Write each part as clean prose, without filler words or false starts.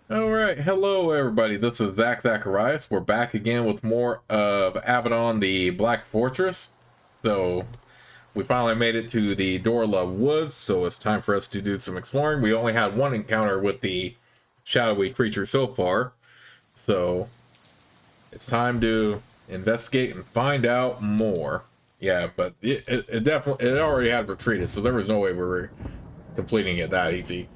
All right, hello everybody. This is Zacharias. We're back again with more of Avadon, the Black Fortress. So we finally made it to the Dorla Woods, so it's time for us to do some exploring. We only had one encounter with the shadowy creature so far, so it's time to investigate and find out more. Yeah, but it definitely it already had retreated, so there was no way we were completing it that easy.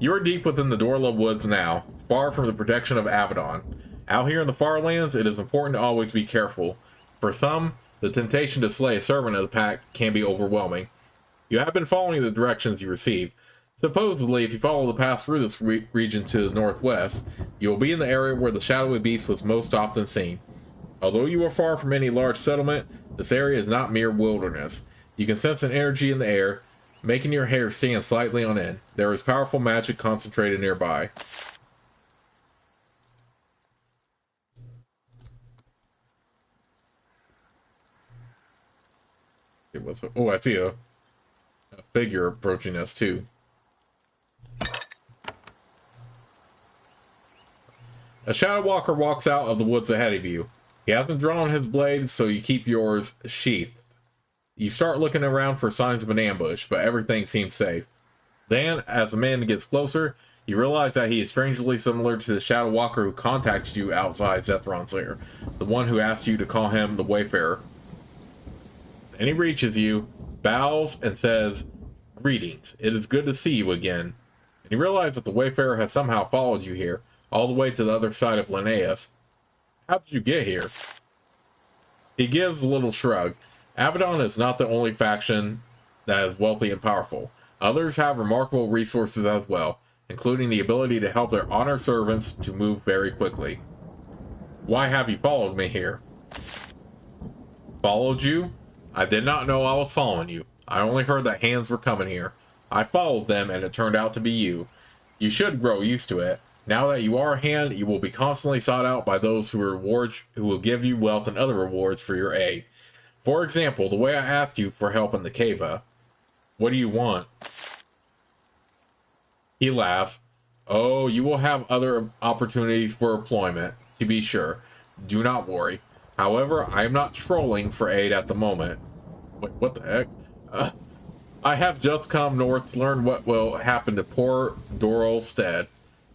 You are deep within the Dorla Woods now, far from the protection of Avadon. Out here in the far lands, it is important to always be careful. For some, the temptation to slay a servant of the pack can be overwhelming. You have been following the directions you received. Supposedly, if you follow the path through this region to the northwest, you will be in the area where the shadowy beast was most often seen. Although you are far from any large settlement, this area is not mere wilderness. You can sense an energy in the air, making your hair stand slightly on end. There is powerful magic concentrated nearby. Oh, I see a figure approaching us too. A shadow walker walks out of the woods ahead of you. He hasn't drawn his blade, so you keep yours sheathed. You start looking around for signs of an ambush, but everything seems safe. Then, as the man gets closer, you realize that he is strangely similar to the Shadow Walker who contacted you outside Zethron's lair, the one who asked you to call him the Wayfarer. And he reaches you, bows, and says, "Greetings, it is good to see you again." And you realize that the Wayfarer has somehow followed you here, all the way to the other side of Linnaeus. How did you get here? He gives a little shrug. Avadon is not the only faction that is wealthy and powerful. Others have remarkable resources as well, including the ability to help their honored servants to move very quickly. Why have you followed me here? Followed you? I did not know I was following you. I only heard that hands were coming here. I followed them and it turned out to be you. You should grow used to it. Now that you are a hand, you will be constantly sought out by those who will give you wealth and other rewards for your aid. For example, the way I asked you for help in the cave. What do you want? He laughs. Oh, you will have other opportunities for employment, to be sure. Do not worry. However, I am not trolling for aid at the moment. Wait, what the heck? I have just come north to learn what will happen to poor Doral Stead.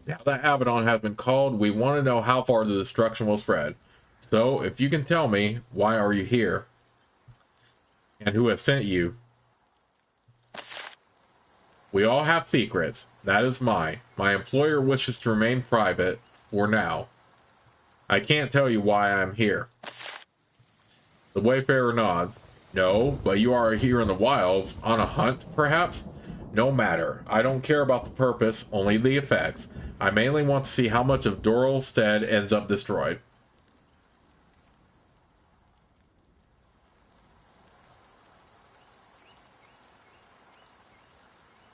Now that Avadon has been called, we want to know how far the destruction will spread. So, if you can tell me, why are you here? And who has sent you? We all have secrets. That is mine. My employer wishes to remain private for now. I can't tell you why I'm here. The Wayfarer nods. No, but you are here in the wilds, on a hunt, perhaps? No matter. I don't care about the purpose, only the effects. I mainly want to see how much of Doral Stead ends up destroyed.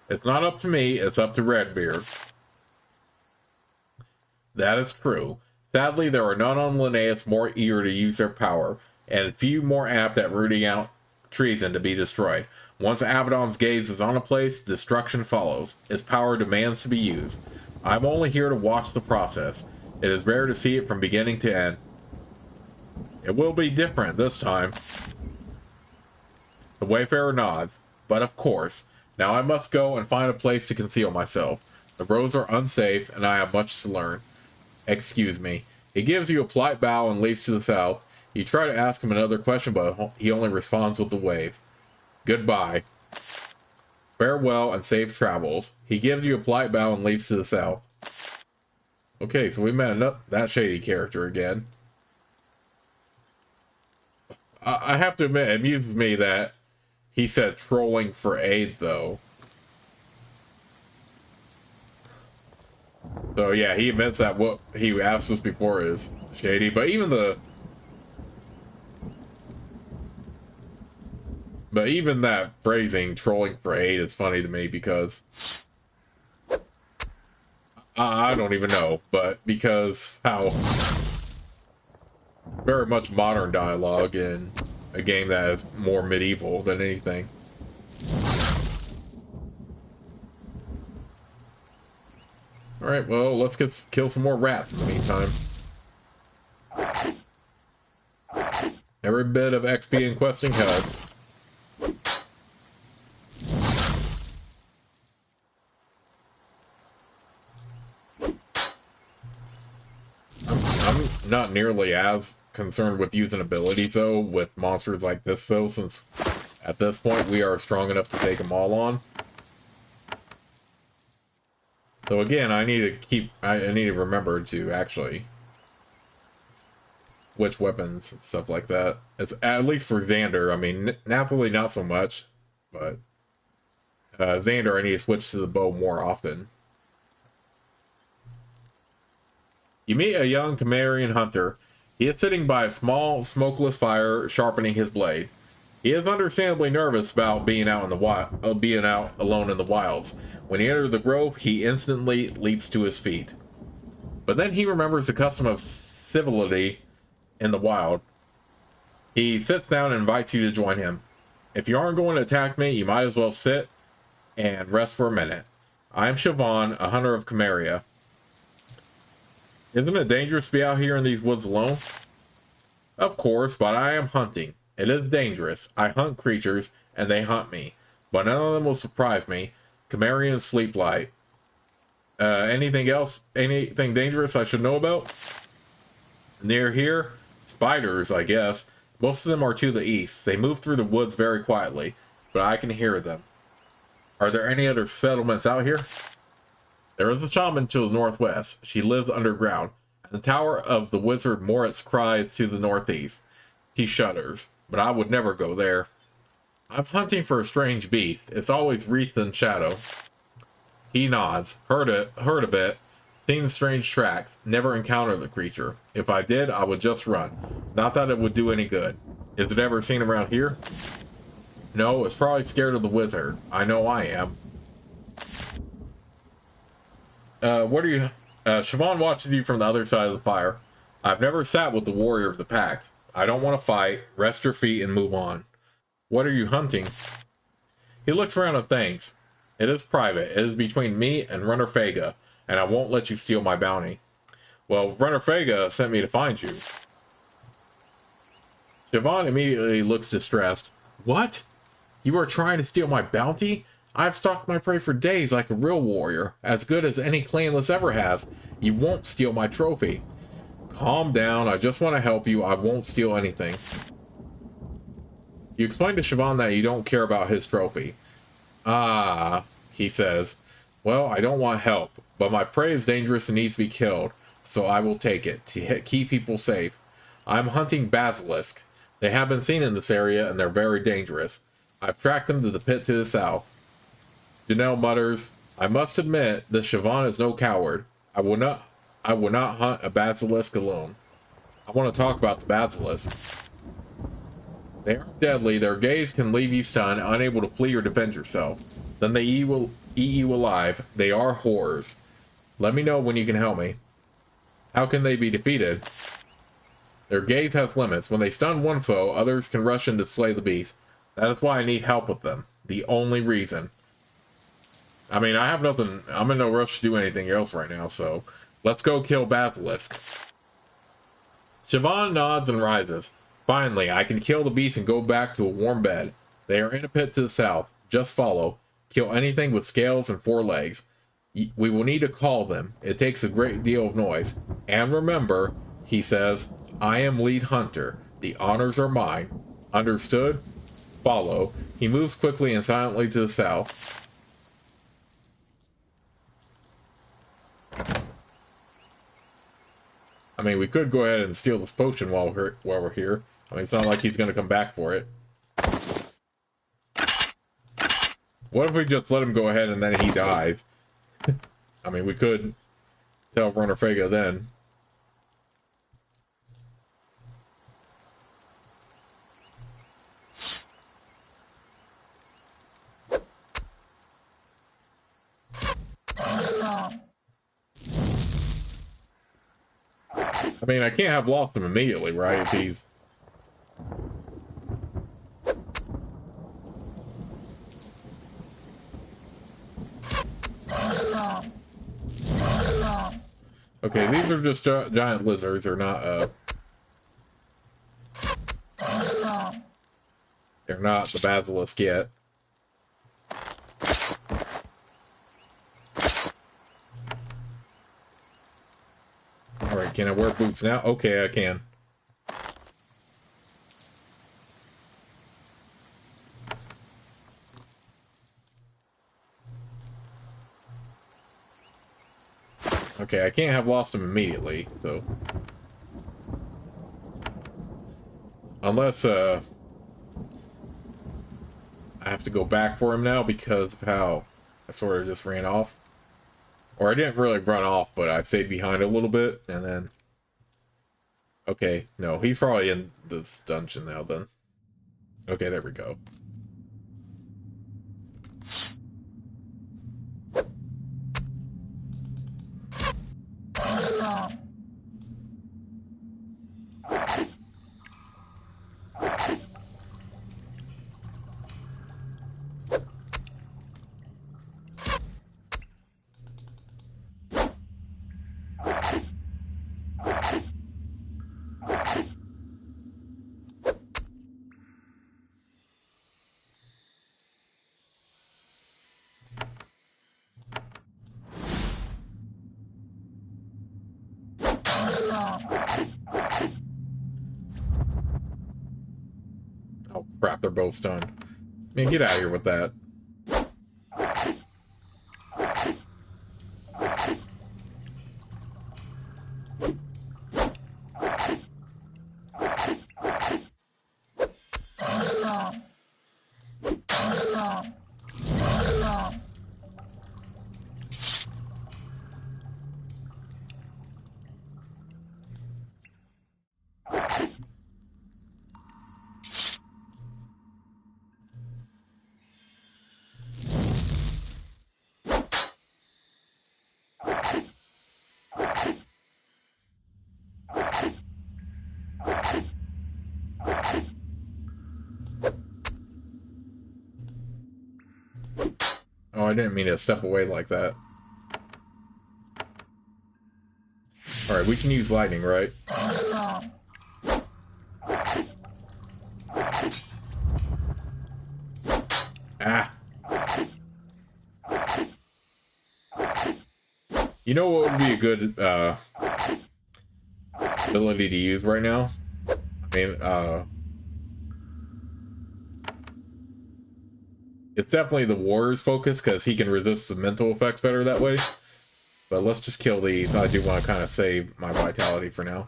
It's not up to me, it's up to Redbeard. That is true. Sadly, there are none on Linnaeus more eager to use their power, and few more apt at rooting out treason to be destroyed. Once Avadon's gaze is on a place, destruction follows. Its power demands to be used. I'm only here to watch the process. It is rare to see it from beginning to end. It will be different this time. The Wayfarer nods. But of course. Now I must go and find a place to conceal myself. The roads are unsafe, and I have much to learn. Excuse me. He gives you a polite bow and leaves to the south. You try to ask him another question, but he only responds with a wave. Goodbye. Farewell and safe travels. He gives you a polite bow and leaves to the south. Okay, so we met that shady character again. I have to admit, it amuses me that he said trolling for aid, though. So yeah, he admits that what he asked us before is shady, but even that phrasing, trolling for aid, is funny to me because I don't even know, but because how very much modern dialogue in a game that is more medieval than anything. Alright, well, let's kill some more rats in the meantime. Every bit of XP and questing helps. I'm not nearly as concerned with using abilities, though, with monsters like this, though, since at this point we are strong enough to take them all on. So again, I need to remember to actually which weapons and stuff like that. It's at least for Xander. I mean, Nathalie not so much, but Xander I need to switch to the bow more often. You meet a young Cimmerian hunter. He is sitting by a small, smokeless fire, sharpening his blade. He is understandably nervous about being out alone in the wilds. When he enters the grove, he instantly leaps to his feet. But then he remembers the custom of civility in the wild. He sits down and invites you to join him. If you aren't going to attack me, you might as well sit and rest for a minute. I am Siobhan, a hunter of Cimmeria. Isn't it dangerous to be out here in these woods alone? Of course, but I am hunting. It is dangerous. I hunt creatures, and they hunt me. But none of them will surprise me. Cimmerians sleep light. Anything else? Anything dangerous I should know about? Near here? Spiders, I guess. Most of them are to the east. They move through the woods very quietly, but I can hear them. Are there any other settlements out here? There is a shaman to the northwest. She lives underground. And the tower of the wizard Moritz cries to the northeast. He shudders, but I would never go there. I'm hunting for a strange beast. It's always wreathed in shadow. He nods. Heard a bit. Seen strange tracks. Never encountered the creature. If I did, I would just run. Not that it would do any good. Is it ever seen around here? No, it's probably scared of the wizard. I know I am. What are you... Siobhan watches you from the other side of the fire. I've never sat with the warrior of the pack. I don't want to fight. Rest your feet and move on. What are you hunting? He looks around and thinks. It is private. It is between me and Runner Fega, and I won't let you steal my bounty. Well, Runner Fega sent me to find you. Siobhan immediately looks distressed. What? You are trying to steal my bounty? I've stalked my prey for days like a real warrior, as good as any clanless ever has. You won't steal my trophy. Calm down, I just want to help you. I won't steal anything. You explain to Siobhan that you don't care about his trophy. Ah, he says. Well, I don't want help, but my prey is dangerous and needs to be killed, so I will take it, to keep people safe. I'm hunting Basilisks. They have been seen in this area, and they're very dangerous. I've tracked them to the pit to the south. Janelle mutters, I must admit that Siobhan is no coward. I will not hunt a basilisk alone. I want to talk about the basilisk. They are deadly. Their gaze can leave you stunned, unable to flee or defend yourself. Then they eat you alive. They are horrors. Let me know when you can help me. How can they be defeated? Their gaze has limits. When they stun one foe, others can rush in to slay the beast. That is why I need help with them. The only reason. I mean, I have nothing. I'm in no rush to do anything else right now, so let's go kill Basilisk. Siobhan nods and rises. Finally, I can kill the beast and go back to a warm bed. They are in a pit to the south. Just follow. Kill anything with scales and 4 legs. We will need to call them. It takes a great deal of noise. And remember, he says, I am lead hunter. The honors are mine. Understood? Follow. He moves quickly and silently to the south. I mean, we could go ahead and steal this potion while we're here. I mean, it's not like he's going to come back for it. What if we just let him go ahead and then he dies? I mean, we could tell Runner Fega then. I mean, I can't have lost him immediately, right? If he's... Okay, these are just giant lizards. They're not the basilisk yet. Alright, can I wear boots now? Okay, I can. Okay, I can't have lost him immediately, so. Unless, I have to go back for him now because of how I sort of just ran off. Or I didn't really run off, but I stayed behind a little bit, and then... Okay, no, he's probably in this dungeon now, then. Okay, there we go. Oh crap, they're both stunned. Man, get out of here with that. Oh, I didn't mean to step away like that. Alright, we can use lightning, right? Ah! You know what would be a good, ability to use right now? I mean, it's definitely the warrior's focus, because he can resist the mental effects better that way. But let's just kill these. I do want to kind of save my vitality for now.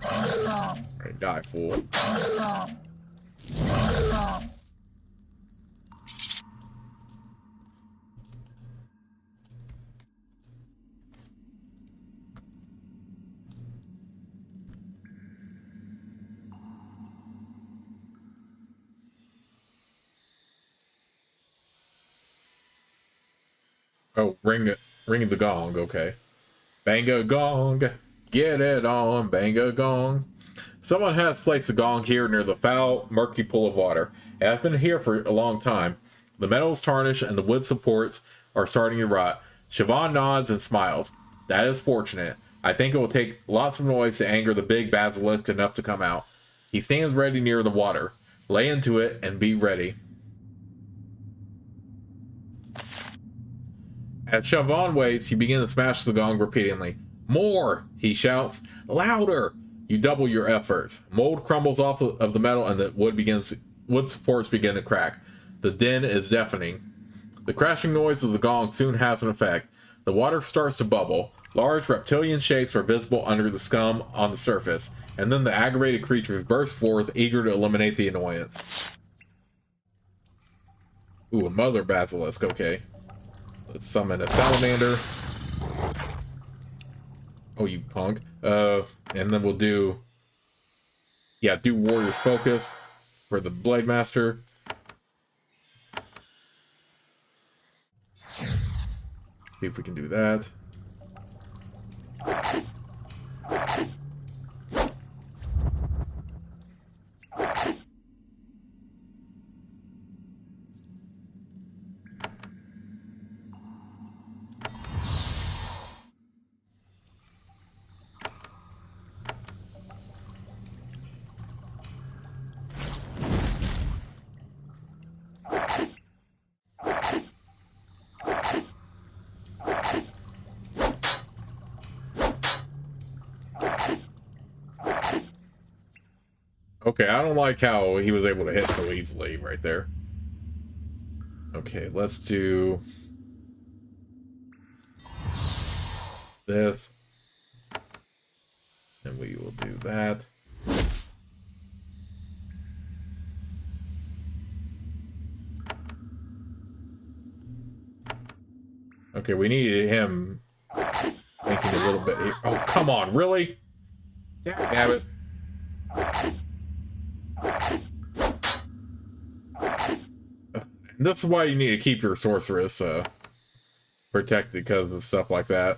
Alright, die, fool. Oh, ring the gong, okay. Bang a gong, get it on, bang a gong. Someone has placed a gong here near the foul, murky pool of water. It has been here for a long time. The metal is tarnished and the wood supports are starting to rot. Siobhan nods and smiles. That is fortunate. I think it will take lots of noise to anger the big basilisk enough to come out. He stands ready near the water. Lay into it and be ready. As Siobhan waits, he begins to smash the gong repeatedly. More, he shouts. Louder! You double your efforts. Mold crumbles off of the metal and the wood supports begin to crack. The din is deafening. The crashing noise of the gong soon has an effect. The water starts to bubble. Large reptilian shapes are visible under the scum on the surface, and then the aggravated creatures burst forth, eager to eliminate the annoyance. Ooh, a mother basilisk, okay. Let's summon a salamander. Oh, you punk. And then we'll do... Yeah, do Warrior's Focus for the Blade Master. See if we can do that. Okay, I don't like how he was able to hit so easily right there. Okay, let's do this. And we will do that. Okay, we needed him making a little bit. Oh, come on, really? Damn it. That's why you need to keep your sorceress protected, because of stuff like that.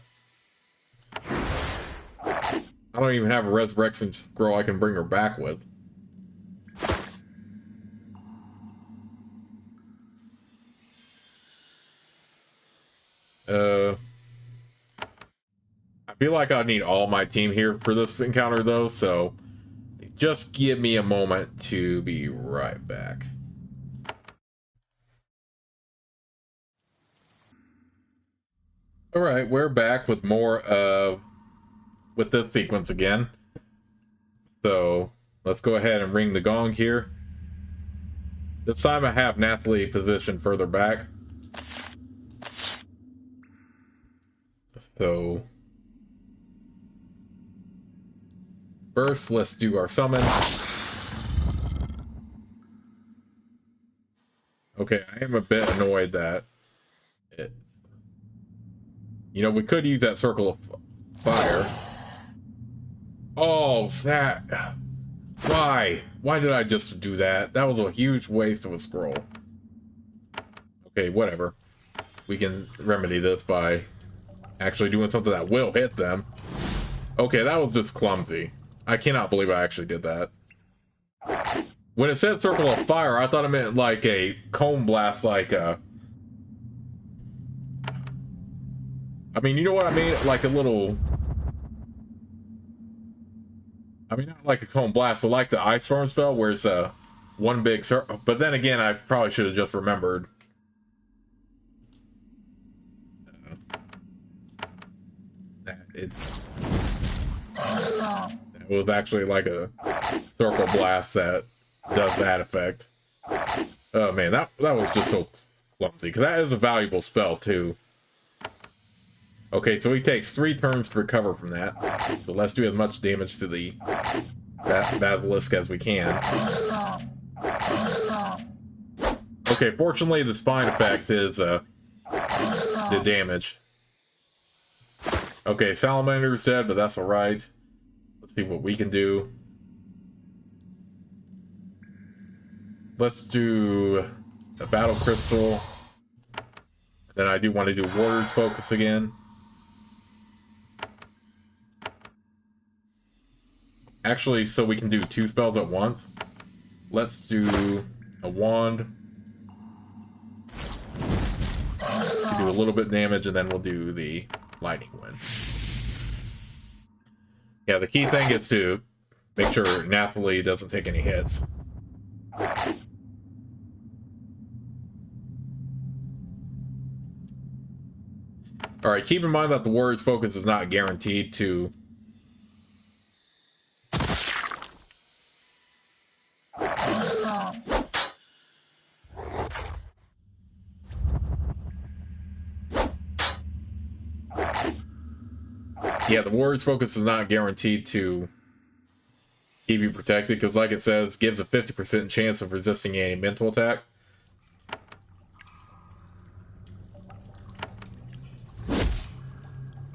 I don't even have a resurrection scroll I can bring her back with. I feel like I need all my team here for this encounter, though, so just give me a moment to be right back. All right, we're back with more of with this sequence again. So let's go ahead and ring the gong here. This time I have Nathalie positioned further back. So first, let's do our summon. Okay, I am a bit annoyed that we could use that circle of fire. Oh, snap. Why? Why did I just do that? That was a huge waste of a scroll. Okay, whatever. We can remedy this by actually doing something that will hit them. Okay, that was just clumsy. I cannot believe I actually did that. When it said circle of fire, I thought it meant like a cone blast, like a... I mean, you know what I mean? Like a little... I mean, not like a cone blast, but like the ice storm spell, where it's one big circle. But then again, I probably should have just remembered. It was actually like a circle blast that does that effect. Oh man, that was just so clumsy, because that is a valuable spell too. Okay, so he takes 3 turns to recover from that. So let's do as much damage to the Basilisk as we can. Okay, fortunately the spine effect is the damage. Okay, Salamander's dead, but that's alright. Let's see what we can do. Let's do a Battle Crystal. Then I do want to do Warrior's Focus again. Actually, so we can do 2 spells at once. Let's do a Wand. Do a little bit of damage, and then we'll do the Lightning Wind. Yeah, the key thing is to make sure Nathalie doesn't take any hits. Alright, keep in mind that the Warrior's Focus is not guaranteed to... Yeah, the Warrior's Focus is not guaranteed to keep you protected, because like it says, gives a 50% chance of resisting any mental attack.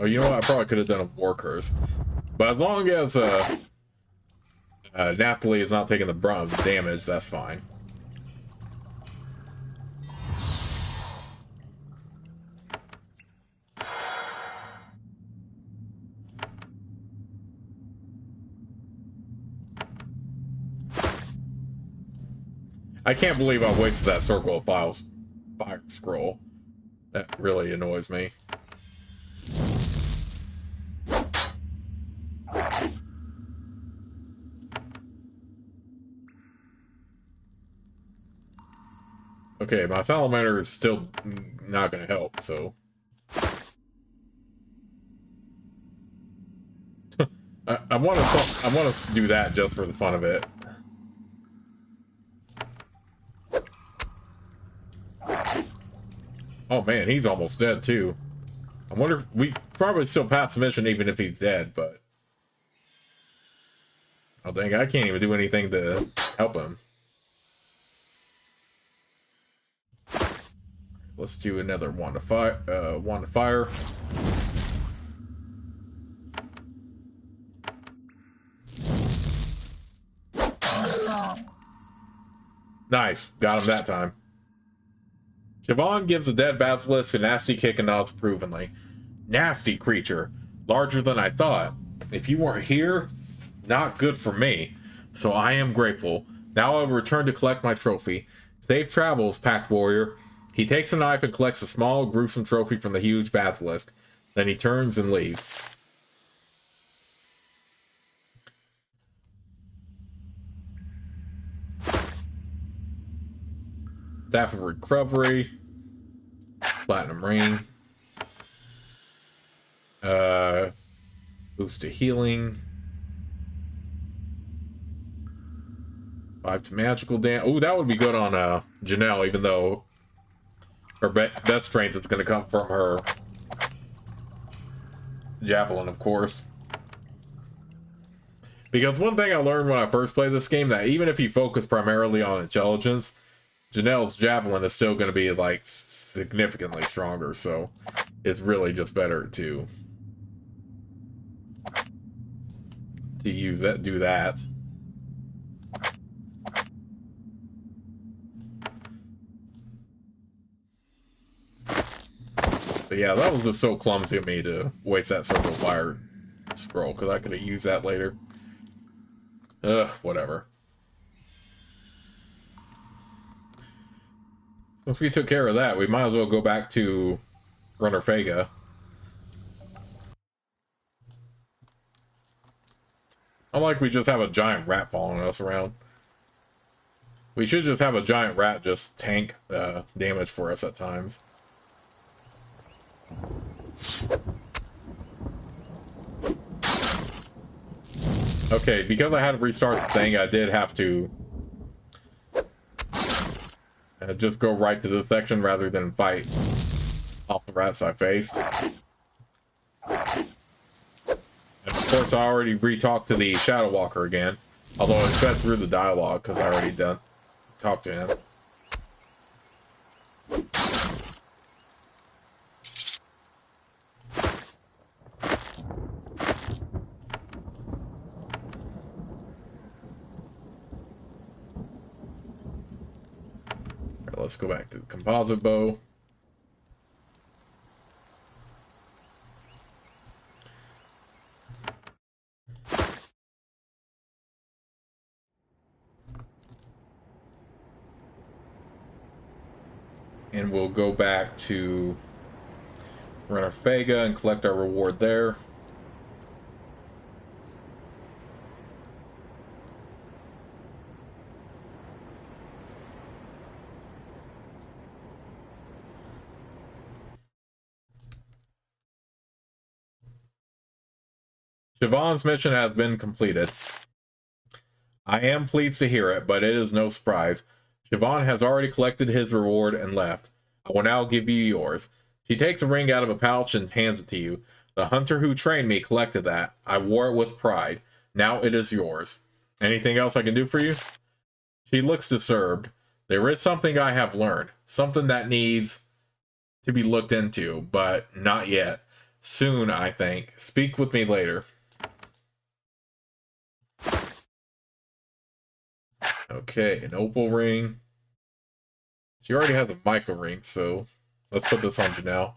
Oh, you know what? I probably could have done a War Curse. But as long as Nathalie is not taking the brunt of damage, that's fine. I can't believe I wasted that circle of fire scroll. That really annoys me. Okay, my Salamander is still not going to help, so... I want to do that just for the fun of it. Oh man, he's almost dead too. I wonder if we probably still pass the mission even if he's dead, but oh dang, I can't even do anything to help him. Let's do another wand of fire. Wand of fire. Nice, got him that time. Siobhan gives the dead basilisk a nasty kick and nods approvingly. Nasty creature, larger than I thought. If you weren't here, not good for me. So I am grateful. Now I will return to collect my trophy. Safe travels, Pact Warrior. He takes a knife and collects a small, gruesome trophy from the huge basilisk. Then he turns and leaves. Staff of Recovery. Platinum Ring. Boost to healing. 5 to magical damage. Oh, that would be good on Janelle, even though her best strength is going to come from her javelin, of course. Because one thing I learned when I first played this game, that even if you focus primarily on intelligence, Janelle's javelin is still going to be like significantly stronger, so it's really just better to use that, do that. But yeah, that was just so clumsy of me to waste that circle of fire scroll, because I could have used that later. Whatever. Once we took care of that, we might as well go back to Runner Fega. Unlike we just have a giant rat following us around. We should just have a giant rat just tank damage for us at times. Okay, because I had to restart the thing, I did have to just go right to this section rather than fight off the rats I faced. And of course, I already re-talked to the Shadow Walker again, although I sped through the dialogue because I already talked to him. Let's go back to the composite bow. And we'll go back to Runner Fega and collect our reward there. Siobhan's mission has been completed. I am pleased to hear it, but it is no surprise. Siobhan has already collected his reward and left. I will now give you yours. She takes a ring out of a pouch and hands it to you. The hunter who trained me collected that. I wore it with pride. Now it is yours. Anything else I can do for you? She looks disturbed. There is something I have learned. Something that needs to be looked into, but not yet. Soon, I think. Speak with me later. Okay, an opal ring. She already has a mica ring, so let's put this on Janelle.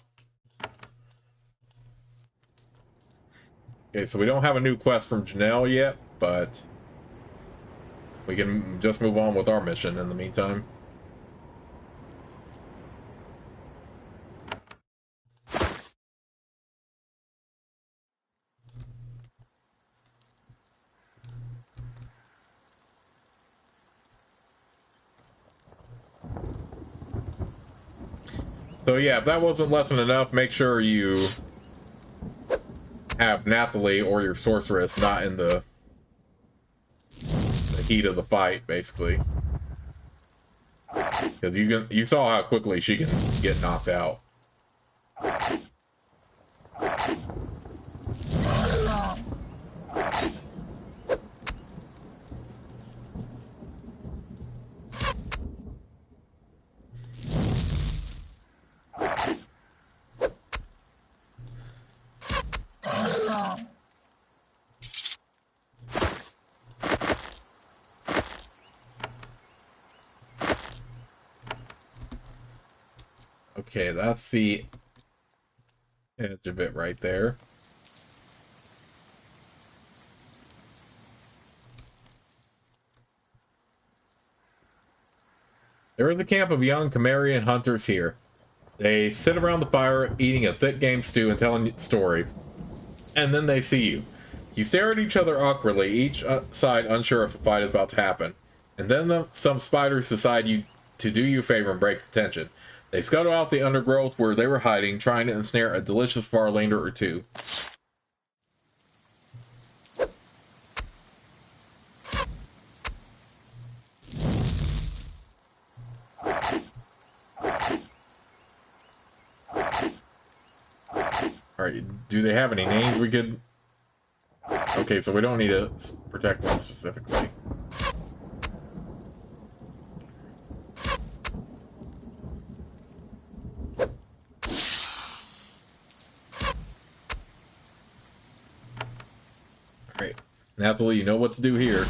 Okay, so we don't have a new quest from Janelle yet, but we can just move on with our mission in the meantime. So yeah, if that wasn't lesson enough, make sure you have Nathalie or your sorceress not in the heat of the fight, basically. Because you saw how quickly she can get knocked out. Okay, that's the edge of it right there. There is a camp of young Cimmerian hunters here. They sit around the fire, eating a thick game stew and telling stories. And then they see you. You stare at each other awkwardly, each side unsure if a fight is about to happen. And then some spiders decide to do you a favor and break the tension. They scuttle out the undergrowth where they were hiding, trying to ensnare a delicious Farlander or two. Alright, do they have any names we could... Okay, so we don't need to protect one specifically. Alright, Nathalie, you know what to do here.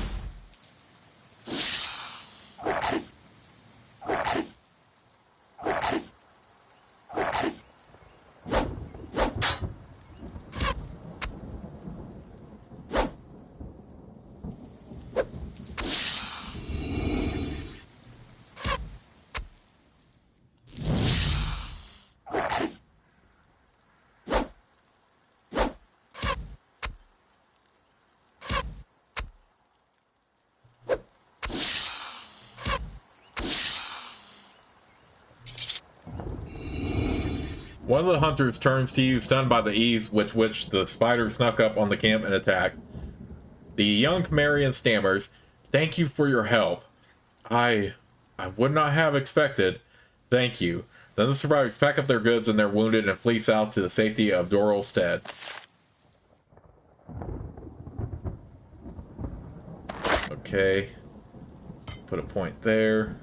One of the hunters turns to you, stunned by the ease with which the spider snuck up on the camp and attacked. The young Cimmerian stammers, "Thank you for your help. I would not have expected. Thank you." Then the survivors pack up their goods and their wounded and flee south to the safety of Doralstead. Okay. Put a point there.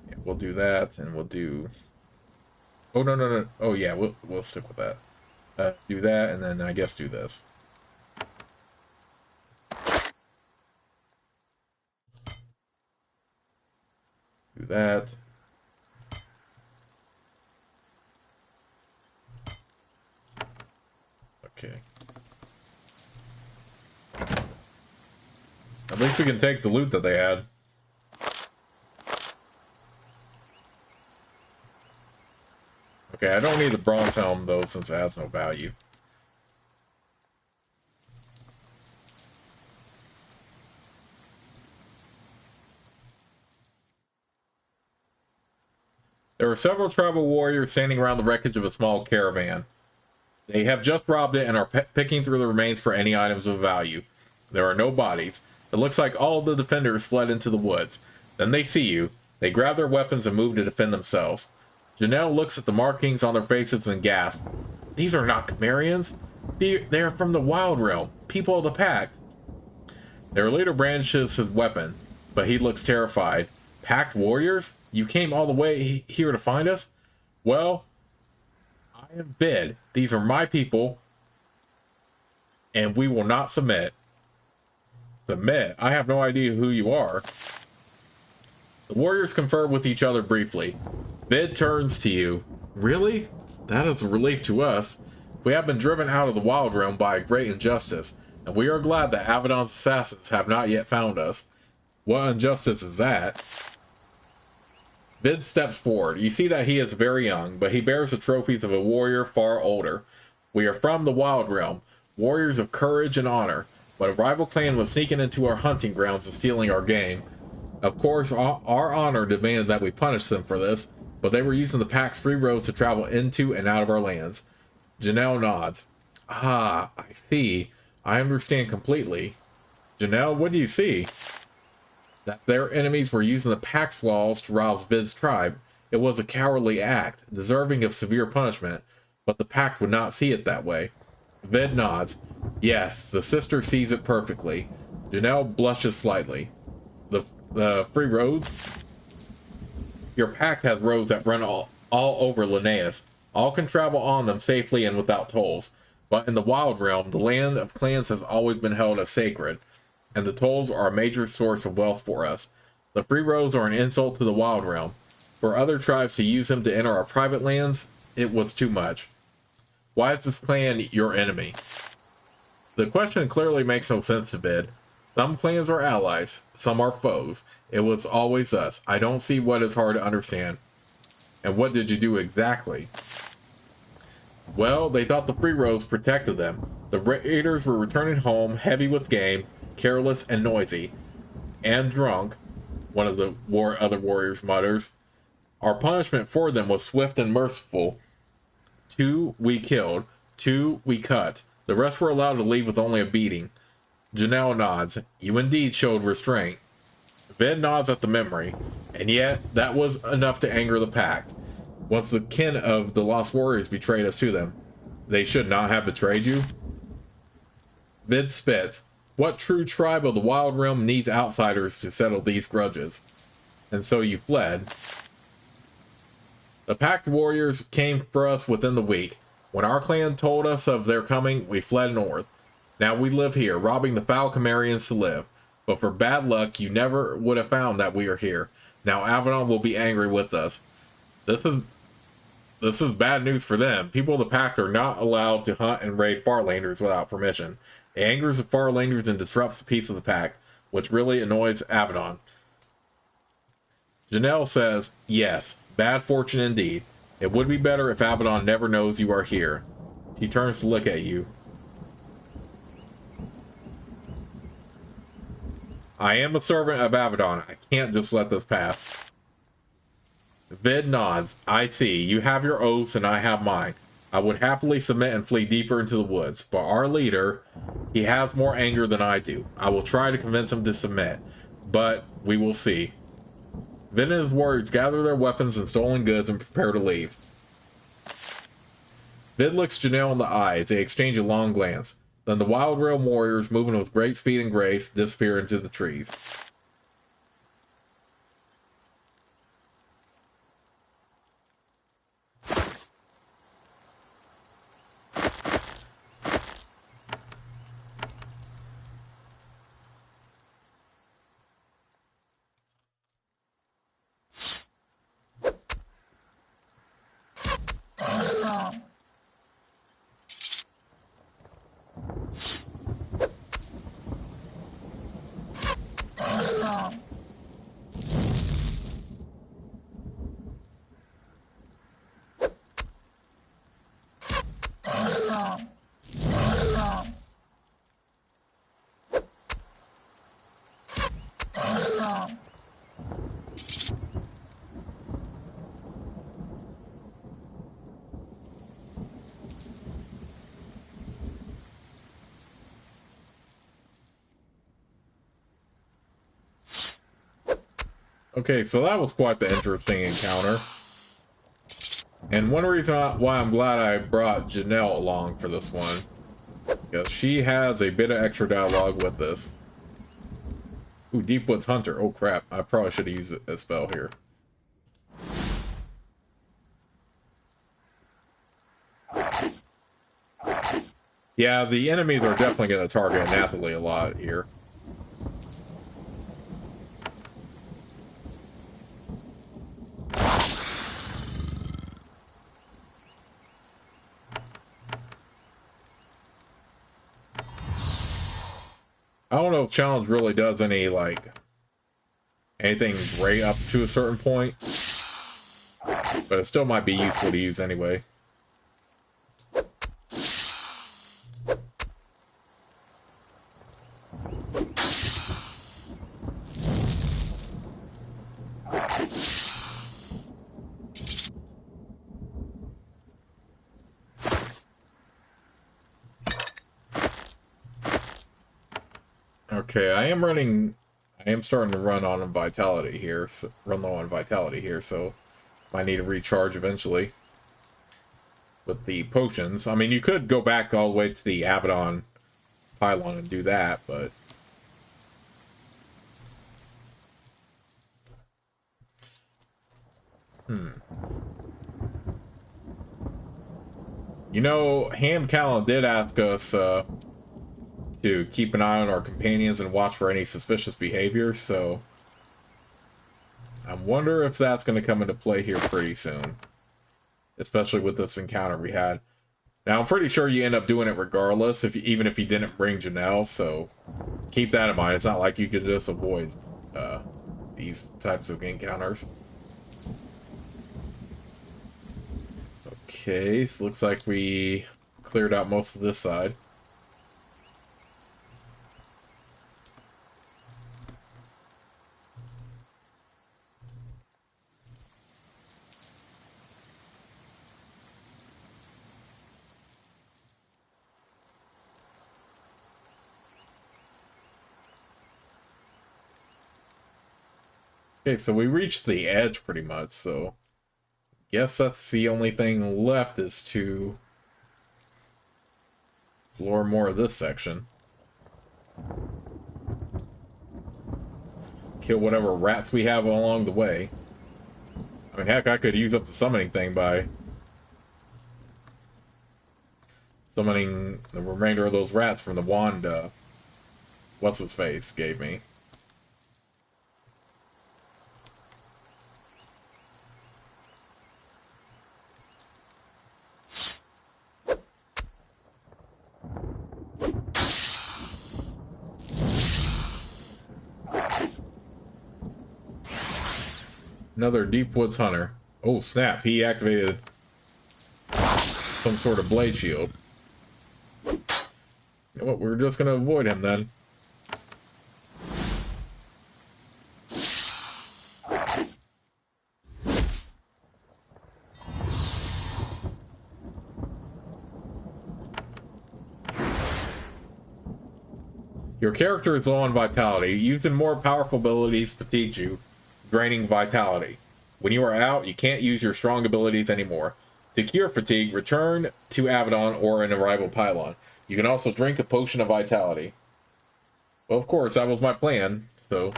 Yeah, we'll do that, and we'll do... Oh, no. Oh, yeah, we'll stick with that. Do that, and then I guess do this. Do that. Okay. At least we can take the loot that they had. Okay, I don't need the bronze helm, though, since it has no value. There are several tribal warriors standing around the wreckage of a small caravan. They have just robbed it and are picking through the remains for any items of value. There are no bodies. It looks like all of the defenders fled into the woods. Then they see you. They grab their weapons and move to defend themselves. Janelle looks at the markings on their faces and gasps. These are not Cimmerians. They are from the Wild Realm, people of the Pact. Their leader brandishes his weapon, but he looks terrified. Pact warriors? You came all the way here to find us? Well, I am Bid. These are my people, and we will not submit. Submit? I have no idea who you are. The warriors confer with each other briefly. Bid turns to you. Really? That is a relief to us. We have been driven out of the Wild Realm by a great injustice, and we are glad that Avadon's assassins have not yet found us. What injustice is that? Bid steps forward. You see that he is very young, but he bears the trophies of a warrior far older. We are from the Wild Realm, warriors of courage and honor, but a rival clan was sneaking into our hunting grounds and stealing our game. Of course, our honor demanded that we punish them for this, but they were using the Pact's free roads to travel into and out of our lands. Janelle nods. Ah, I see. I understand completely. Janelle, what do you see? That their enemies were using the Pax laws to rouse Vid's tribe, it was a cowardly act, deserving of severe punishment, but the Pact would not see it that way. Vid nods. Yes, the sister sees it perfectly. Janelle blushes slightly. The free roads? Your pact has roads that run all over Linnaeus. All can travel on them safely and without tolls. But in the Wild Realm, the land of clans has always been held as sacred, and the tolls are a major source of wealth for us. The free roads are an insult to the Wild Realm. For other tribes to use them to enter our private lands, it was too much. Why is this clan your enemy? The question clearly makes no sense to Vid. Some clans are allies, some are foes. It was always us. I don't see what is hard to understand. And what did you do exactly? Well, they thought the free roads protected them. The raiders were returning home, heavy with game, careless and noisy. And drunk, one of the other warriors mutters. Our punishment for them was swift and merciful. 2 we killed, 2 we cut. The rest were allowed to leave with only a beating. Janelle nods. You indeed showed restraint. Vid nods at the memory, and yet that was enough to anger the pact. Once the kin of the Lost Warriors betrayed us to them, they should not have betrayed you? Vid spits. What true tribe of the Wild Realm needs outsiders to settle these grudges? And so you fled. The pact warriors came for us within the week. When our clan told us of their coming, we fled north. Now we live here, robbing the foul Cimmerians to live. But for bad luck, you never would have found that we are here. Now Avadon will be angry with us. This is bad news for them. People of the Pact are not allowed to hunt and raid Farlanders without permission. It angers the Farlanders and disrupts the peace of the Pact, which really annoys Avadon. Janelle says, yes, bad fortune indeed. It would be better if Avadon never knows you are here. He turns to look at you. I am a servant of Avadon. I can't just let this pass. Vid nods. I see. You have your oaths and I have mine. I would happily submit and flee deeper into the woods, but our leader, he has more anger than I do. I will try to convince him to submit, but we will see. Vid and his warriors gather their weapons and stolen goods and prepare to leave. Vid looks Janelle in the eyes. They exchange a long glance. Then the Wild Realm warriors, moving with great speed and grace, disappear into the trees. Okay, so that was quite the interesting encounter. And one reason why I'm glad I brought Janelle along for this one, because she has a bit of extra dialogue with this. Ooh, Deepwoods Hunter. Oh crap, I probably should have used a spell here. Yeah, the enemies are definitely going to target Nathalie a lot here. I don't know if challenge really does any, like, anything great up to a certain point, but it still might be useful to use anyway. Okay, I am running I am starting to run on vitality here, so, run low on vitality here, so might need to recharge eventually with the potions. I mean, you could go back all the way to the Avadon pylon and do that, but you know, Ham Callan did ask us to keep an eye on our companions and watch for any suspicious behavior, so I wonder if that's going to come into play here pretty soon, especially with this encounter we had. Now, I'm pretty sure you end up doing it regardless, even if you didn't bring Janelle, so keep that in mind. It's not like you could just avoid these types of encounters. Okay, so looks like we cleared out most of this side. Okay, so we reached the edge pretty much, so guess that's the only thing left is to explore more of this section. Kill whatever rats we have along the way. I mean, heck, I could use up the summoning thing by summoning the remainder of those rats from the wand, what's-his-face gave me. Another Deep Woods Hunter. Oh, snap. He activated some sort of blade shield. You know what? We're just going to avoid him then. Your character is low on vitality. Using more powerful abilities fatigues you, draining vitality. When you are out, you can't use your strong abilities anymore. To cure fatigue, return to Avadon or an arrival pylon. You can also drink a potion of vitality. Well, of course, that was my plan, so...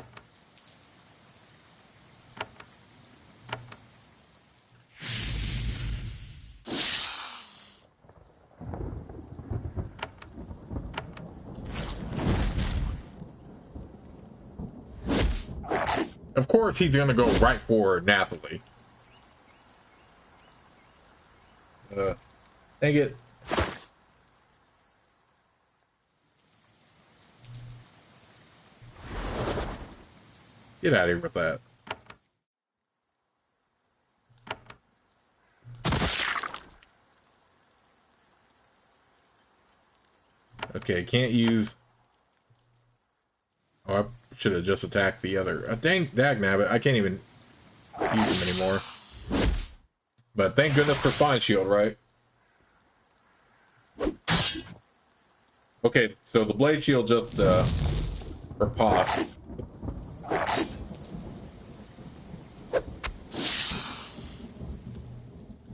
Of course he's gonna go right for Nathalie. Dang it. Get out of here with that. Okay, can't use... Oh, I should have just attacked the other. Dang, dagnabbit, I can't even use him anymore. But thank goodness for Spine Shield, right? Okay, so the Blade Shield just, riposte.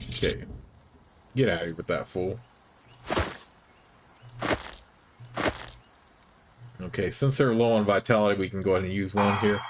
Okay. Get out of here with that fool. Okay, since they're low on vitality, we can go ahead and use one here.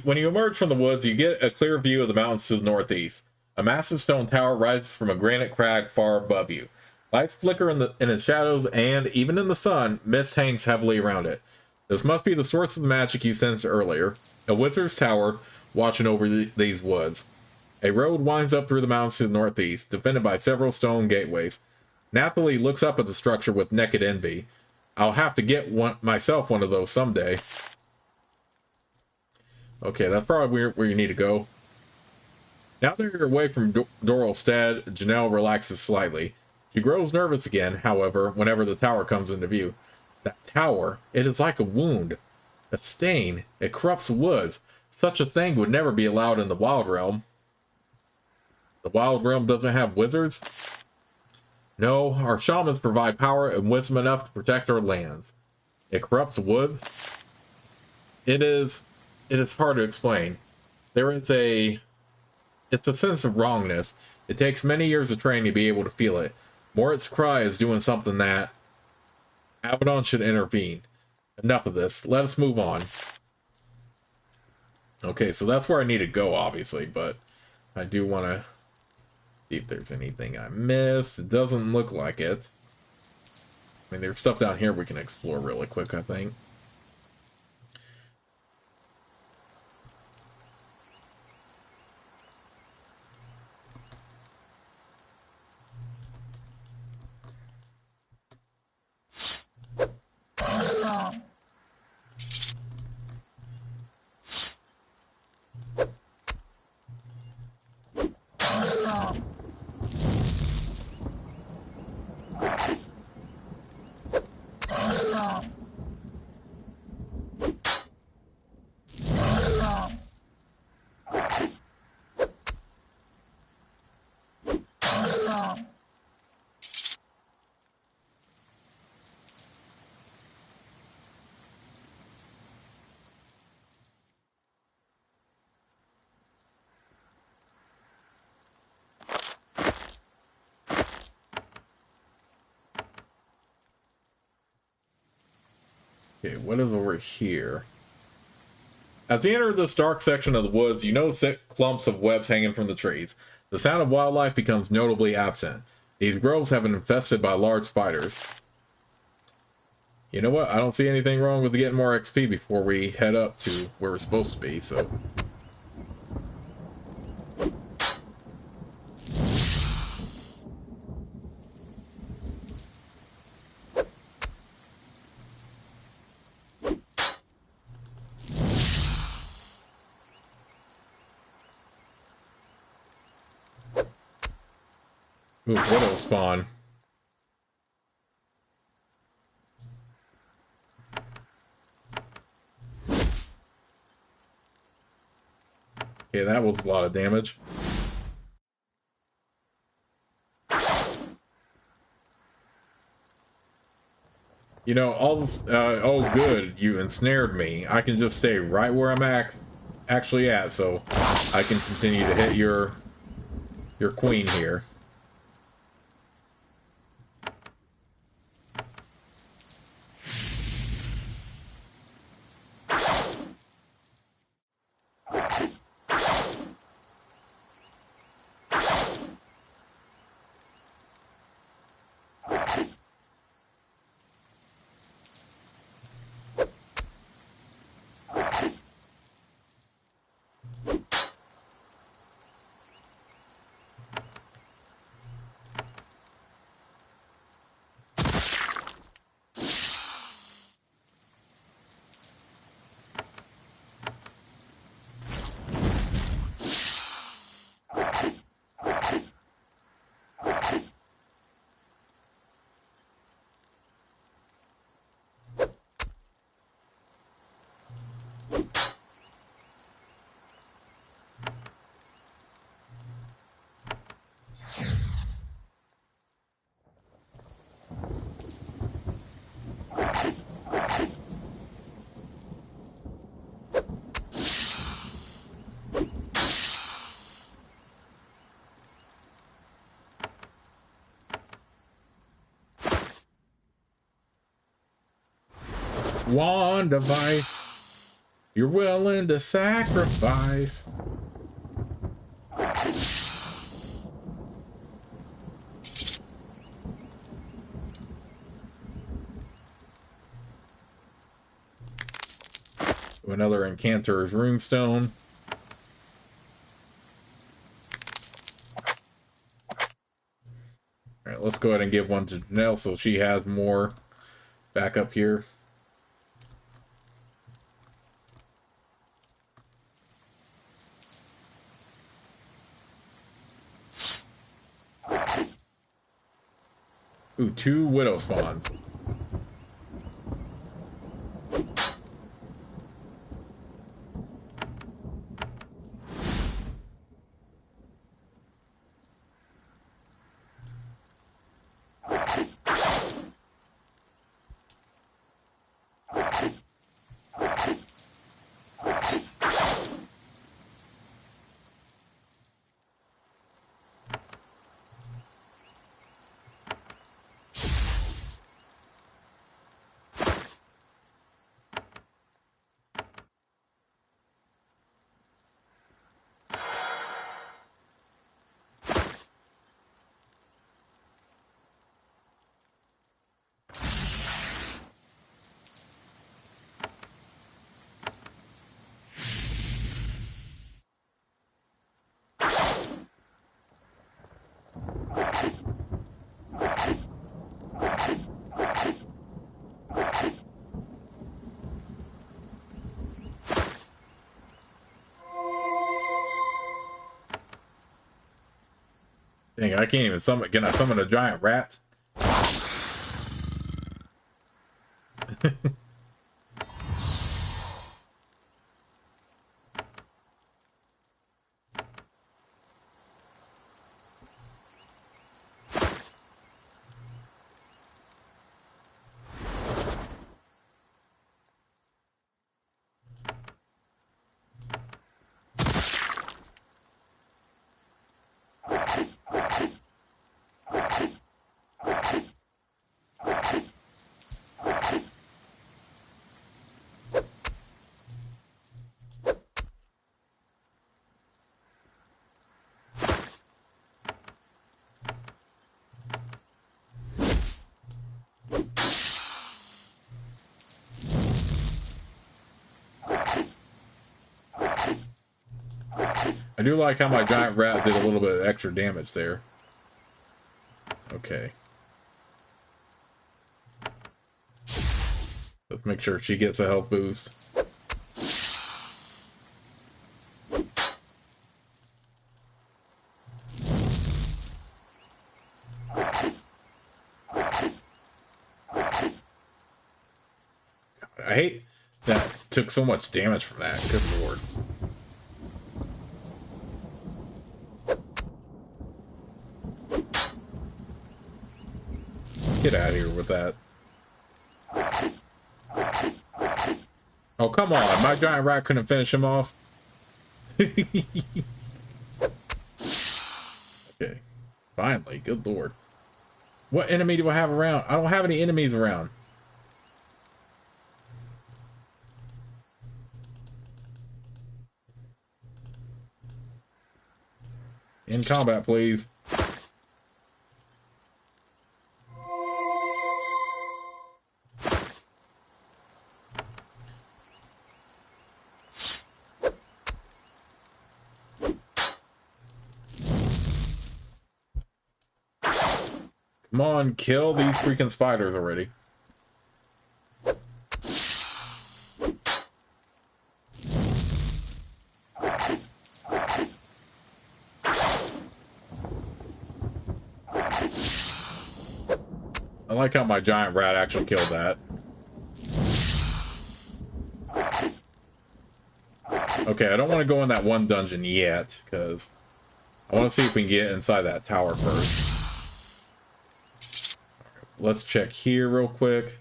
When you emerge from the woods, you get a clear view of the mountains to the northeast. A massive stone tower rises from a granite crag far above you. Lights flicker in its shadows, and, even in the sun, mist hangs heavily around it. This must be the source of the magic you sensed earlier. A wizard's tower watching over these woods. A road winds up through the mountains to the northeast, defended by several stone gateways. Nathalie looks up at the structure with naked envy. I'll have to get myself one of those someday. Okay, that's probably where you need to go. Now that you're away from Doralstead, Janelle relaxes slightly. She grows nervous again, however, whenever the tower comes into view. That tower, it is like a wound. A stain. It corrupts the woods. Such a thing would never be allowed in the Wild Realm. The Wild Realm doesn't have wizards? No, our shamans provide power and wisdom enough to protect our lands. It corrupts the woods? It is hard to explain. It's a sense of wrongness. It takes many years of training to be able to feel it. Morit's cry is doing something that Avadon should intervene. Enough of this. Let us move on. Okay, so that's where I need to go, obviously, but I do want to see if there's anything I missed. It doesn't look like it. I mean, there's stuff down here we can explore really quick, I think. Okay, what is over here? As you enter this dark section of the woods, you notice thick clumps of webs hanging from the trees. The sound of wildlife becomes notably absent. These groves have been infested by large spiders. You know what? I don't see anything wrong with getting more XP before we head up to where we're supposed to be, so... Ooh, what'll spawn? Okay, that was a lot of damage. You know, all this, oh good, you ensnared me. I can just stay right where I'm actually at, so I can continue to hit your queen here. One device you're willing to sacrifice. Another Incanter's runestone. go ahead and give one to Janelle so she has more back up here. Ooh, 2 widow spawns. Dang, I can't even summon. Can I summon a giant rat? I do like how my giant rat did a little bit of extra damage there. Okay. Let's make sure she gets a health boost. I hate that took so much damage from that. Good lord. Get out of here with that. Oh, come on. My giant rat couldn't finish him off. Okay. Finally. Good lord. What enemy do I have around? I don't have any enemies around. In combat, please. Come on, kill these freaking spiders already. I like how my giant rat actually killed that. Okay, I don't want to go in that one dungeon yet, because I want to see if we can get inside that tower first. Let's check here real quick.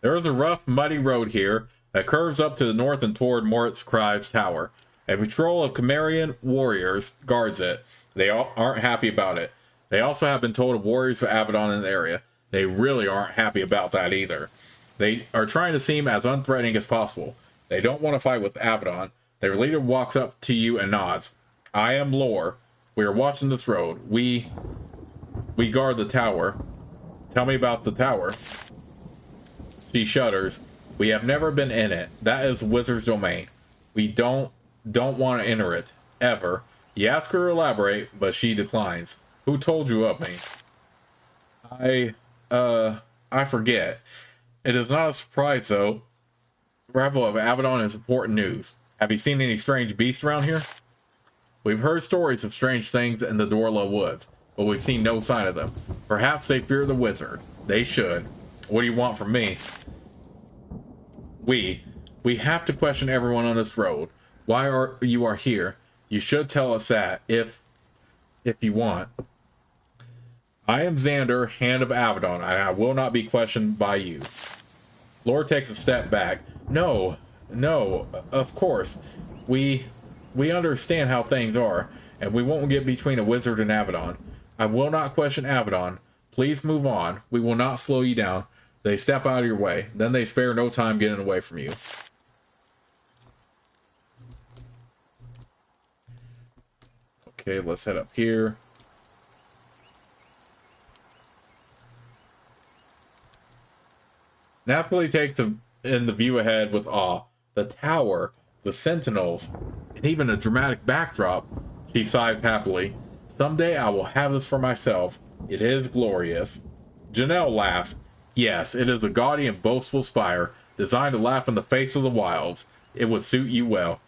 There is a rough, muddy road here that curves up to the north and toward Moritz Kry's tower. A patrol of Cimmerian warriors guards it. They aren't happy about it. They also have been told of warriors of Avadon in the area. They really aren't happy about that either. They are trying to seem as unthreatening as possible. They don't want to fight with Avadon. Their leader walks up to you and nods. I am Lore. We are watching this road. We guard the tower. Tell me about the tower. She shudders. We have never been in it. That is Wizard's domain. We don't want to enter it. Ever. You ask her to elaborate, but she declines. Who told you of me? I forget. It is not a surprise, though. Arrival of Avadon is important news. Have you seen any strange beasts around here? We've heard stories of strange things in the Dorla woods, but we've seen no sign of them. Perhaps they fear the wizard. They should. What do you want from me? We have to question everyone on this road. Why are you here? You should tell us that, if you want. I am Xander, Hand of Avadon, and I will not be questioned by you. Lore takes a step back. No, of course. We understand how things are, and we won't get between a wizard and Avadon. I will not question Avadon. Please move on. We will not slow you down. They step out of your way. Then they spare no time getting away from you. Okay, let's head up here. Nathalie takes in the view ahead with awe. The tower, the sentinels, and even a dramatic backdrop. She sighs happily. Someday I will have this for myself. It is glorious. Janelle laughs. Yes, it is a gaudy and boastful spire, designed to laugh in the face of the wilds. It would suit you well.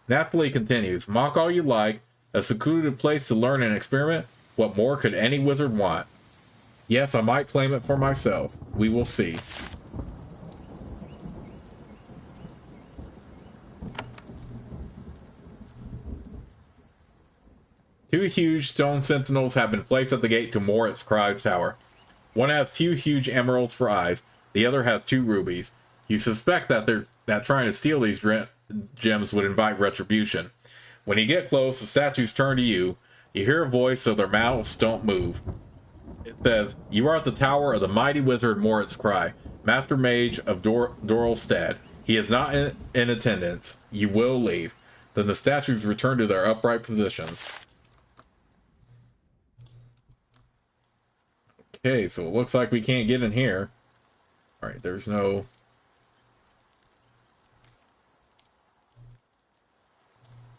Nathalie continues. Mock all you like. A secluded place to learn and experiment. What more could any wizard want? Yes, I might claim it for myself. We will see. Two huge stone sentinels have been placed at the gate to Moritz Cry's tower. One has two huge emeralds for eyes. The other has two rubies. You suspect that trying to steal these gems would invite retribution. When you get close, the statues turn to you. You hear a voice, so their mouths don't move. It says, "You are at the tower of the mighty wizard Moritz Cry, Master Mage of Dorlstead. He is not in attendance. You will leave." Then the statues return to their upright positions. Okay, so it looks like we can't get in here. Alright, there's no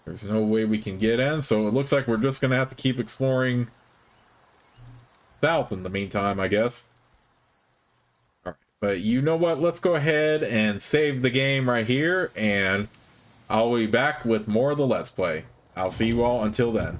way we can get in, so it looks like we're just gonna have to keep exploring south in the meantime, I guess. Alright, but you know what? Let's go ahead and save the game right here, and I'll be back with more of the Let's Play. I'll see you all until then.